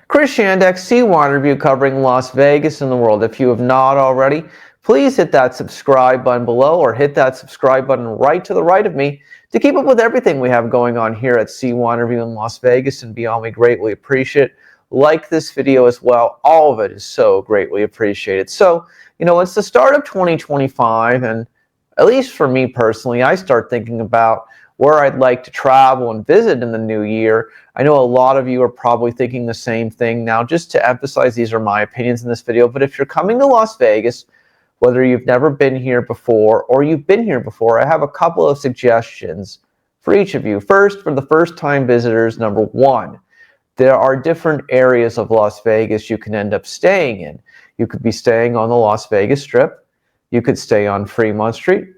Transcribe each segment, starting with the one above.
Chris Shandex, C1 review covering Las Vegas and the world. If you have not already, please hit that subscribe button below or hit that subscribe button right to the right of me to keep up with everything we have going on here at C1 Review in Las Vegas and beyond. We greatly appreciate it. Like this video as well. All of it is so greatly appreciated. So, it's the start of 2025, and at least for me personally, I start thinking about where I'd like to travel and visit in the new year. I know a lot of you are probably thinking the same thing. Now, just to emphasize, these are my opinions in this video, but if you're coming to Las Vegas, whether you've never been here before or you've been here before, I have a couple of suggestions for each of you. First, for the first-time visitors, number one, there are different areas of Las Vegas you can end up staying in. You could be staying on the Las Vegas Strip. You could stay on Fremont Street.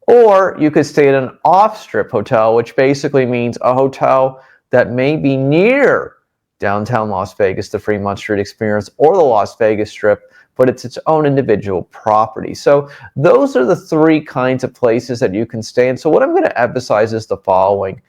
Or you could stay at an off-strip hotel, which basically means a hotel that may be near downtown Las Vegas, the Fremont Street Experience, or the Las Vegas Strip, but it's its own individual property. So those are the three kinds of places that you can stay in. So what I'm going to emphasize is the following.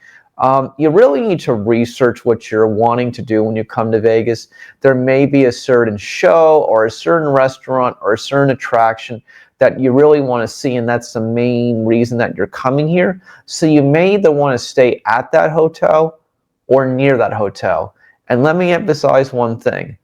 You really need to research what you're wanting to do when you come to Vegas. There may be a certain show or a certain restaurant or a certain attraction that you really want to see, and that's the main reason that you're coming here. So you may either want to stay at that hotel or near that hotel. And let me emphasize one thing.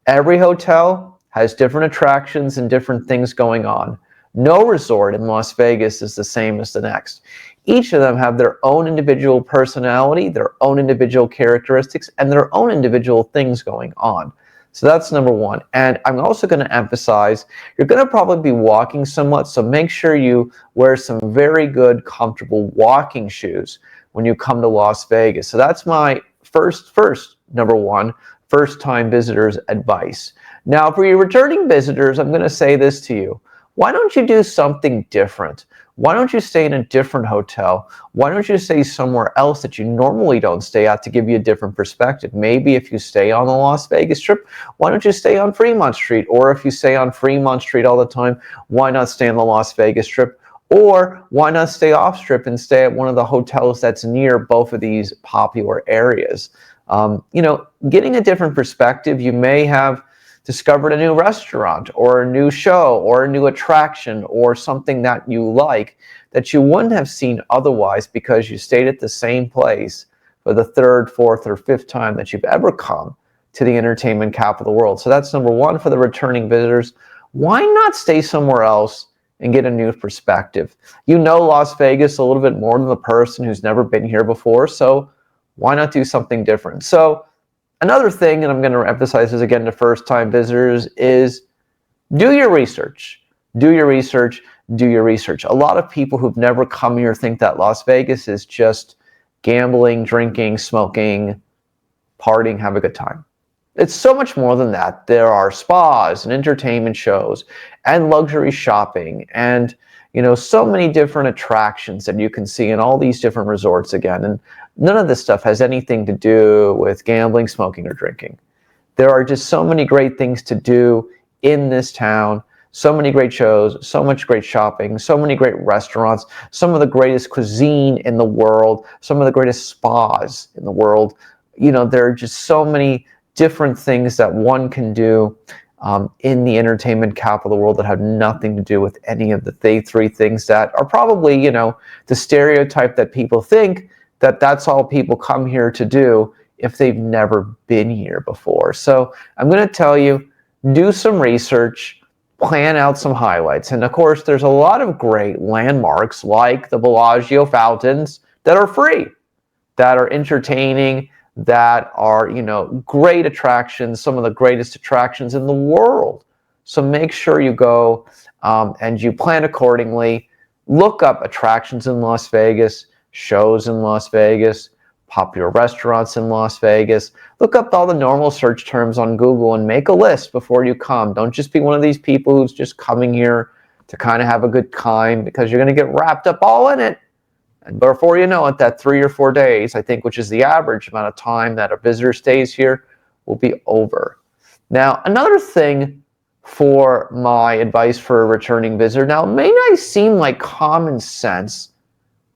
Every hotel has different attractions and different things going on. No resort in Las Vegas is the same as the next. Each of them have their own individual personality, their own individual characteristics, and their own individual things going on. So that's number one. And I'm also going to emphasize, you're going to probably be walking somewhat, so make sure you wear some very good, comfortable walking shoes when you come to Las Vegas. So that's my first number one, first-time visitors advice. Now, for your returning visitors, I'm going to say this to you. Why don't you do something different? Why don't you stay in a different hotel? Why don't you stay somewhere else that you normally don't stay at to give you a different perspective? Maybe if you stay on the Las Vegas Strip, why don't you stay on Fremont Street? Or if you stay on Fremont Street all the time, why not stay on the Las Vegas Strip? Or why not stay off Strip and stay at one of the hotels that's near both of these popular areas? Getting a different perspective, you may have discovered a new restaurant or a new show or a new attraction or something that you like that you wouldn't have seen otherwise because you stayed at the same place for the third, fourth, or fifth time that you've ever come to the entertainment capital of the world. So that's number one for the returning visitors. Why not stay somewhere else and get a new perspective? You know Las Vegas a little bit more than the person who's never been here before, so why not do something different? So another thing, and I'm going to emphasize this again to first-time visitors, is do your research. Do your research. Do your research. A lot of people who've never come here think that Las Vegas is just gambling, drinking, smoking, partying, have a good time. It's so much more than that. There are spas and entertainment shows and luxury shopping and so many different attractions that you can see in all these different resorts again. And none of this stuff has anything to do with gambling, smoking, or drinking. There are just so many great things to do in this town, so many great shows, so much great shopping, so many great restaurants, some of the greatest cuisine in the world, some of the greatest spas in the world. There are just so many different things that one can do in the entertainment capital of the world that have nothing to do with any of the three things that are probably, the stereotype that people think that that's all people come here to do if they've never been here before. So I'm going to tell you, do some research, plan out some highlights. And of course, there's a lot of great landmarks like the Bellagio fountains that are free, that are entertaining, that are, great attractions, some of the greatest attractions in the world. So make sure you go and you plan accordingly. Look up attractions in Las Vegas, shows in Las Vegas, popular restaurants in Las Vegas. Look up all the normal search terms on Google and make a list before you come. Don't just be one of these people who's just coming here to kind of have a good time, because you're going to get wrapped up all in it. And before you know it, that 3 or 4 days, I think, which is the average amount of time that a visitor stays here, will be over. Now, another thing for my advice for a returning visitor, now, it may not seem like common sense,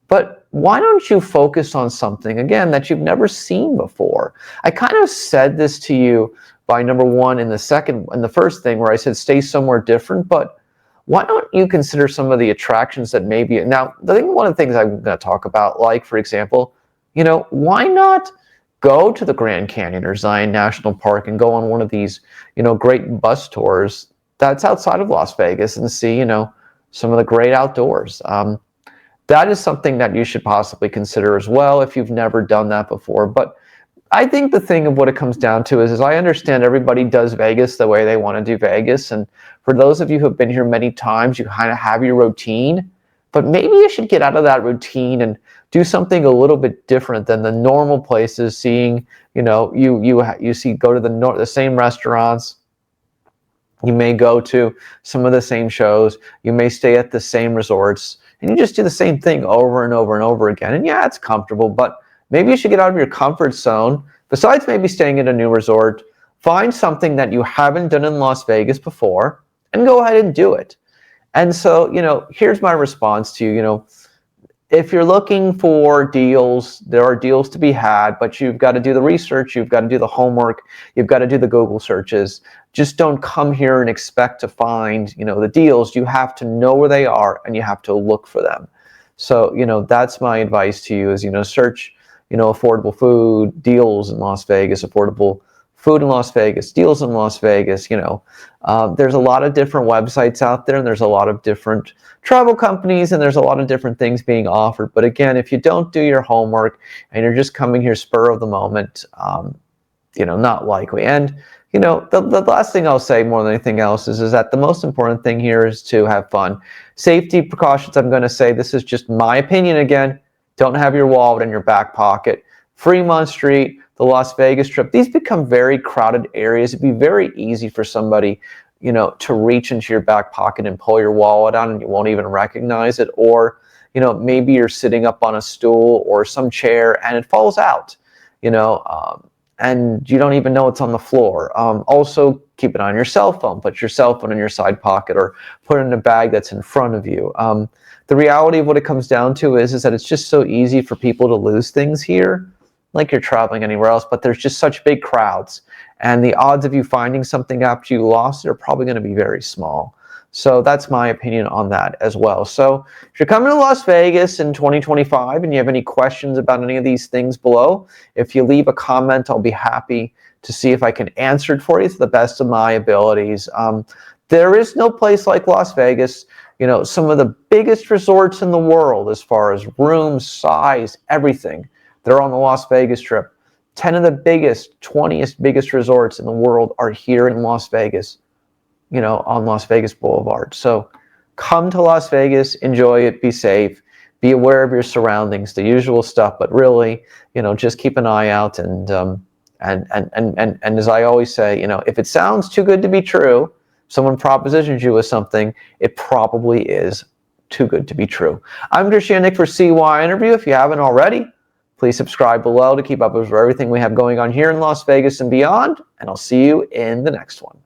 but why don't you focus on something, again, that you've never seen before? I kind of said this to you by number one in the first thing where I said stay somewhere different, but why don't you consider some of the attractions that maybe, now, one of the things I'm going to talk about, like, for example, why not go to the Grand Canyon or Zion National Park and go on one of these, great bus tours that's outside of Las Vegas and see, some of the great outdoors. That is something that you should possibly consider as well if you've never done that before. But I think the thing of what it comes down to is I understand everybody does Vegas the way they want to do Vegas. And for those of you who have been here many times, you kind of have your routine. But maybe you should get out of that routine and do something a little bit different than the normal places. Seeing, you go to the same restaurants. You may go to some of the same shows. You may stay at the same resorts. And you just do the same thing over and over and over again. And yeah, it's comfortable, but maybe you should get out of your comfort zone. Besides maybe staying at a new resort, find something that you haven't done in Las Vegas before and go ahead and do it. And so, here's my response to you. If you're looking for deals, there are deals to be had, but you've got to do the research, you've got to do the homework, you've got to do the Google searches. Just don't come here and expect to find, the deals. You have to know where they are and you have to look for them. So, that's my advice to you is, search, affordable food, deals in Las Vegas, affordable food in Las Vegas, deals in Las Vegas. There's a lot of different websites out there, and there's a lot of different travel companies, and there's a lot of different things being offered. But again, if you don't do your homework and you're just coming here spur of the moment, not likely. And the last thing I'll say more than anything else is that the most important thing here is to have fun. Safety precautions, I'm going to say, this is just my opinion again. Don't have your wallet in your back pocket. Fremont Street, the Las Vegas Strip, these become very crowded areas. It'd be very easy for somebody, to reach into your back pocket and pull your wallet out and you won't even recognize it. Or, maybe you're sitting up on a stool or some chair and it falls out, and you don't even know it's on the floor. Also, keep an eye on your cell phone. Put your cell phone in your side pocket or put it in a bag that's in front of you. The reality of what it comes down to is that it's just so easy for people to lose things here, like you're traveling anywhere else, but there's just such big crowds. And the odds of you finding something after you lost it are probably going to be very small. So that's my opinion on that as well. So if you're coming to Las Vegas in 2025 and you have any questions about any of these things below, if you leave a comment, I'll be happy to see if I can answer it for you to the best of my abilities. There is no place like Las Vegas. Some of the biggest resorts in the world as far as room size, everything, they're on the Las Vegas Strip. 10 of the biggest, 20th biggest resorts in the world are here in Las Vegas, on Las Vegas Boulevard. So come to Las Vegas, enjoy it, be safe, be aware of your surroundings, the usual stuff, but really, just keep an eye out. And as I always say, if it sounds too good to be true, someone propositions you with something, it probably is too good to be true. I'm Drshanik for CY Interview. If you haven't already, please subscribe below to keep up with everything we have going on here in Las Vegas and beyond, and I'll see you in the next one.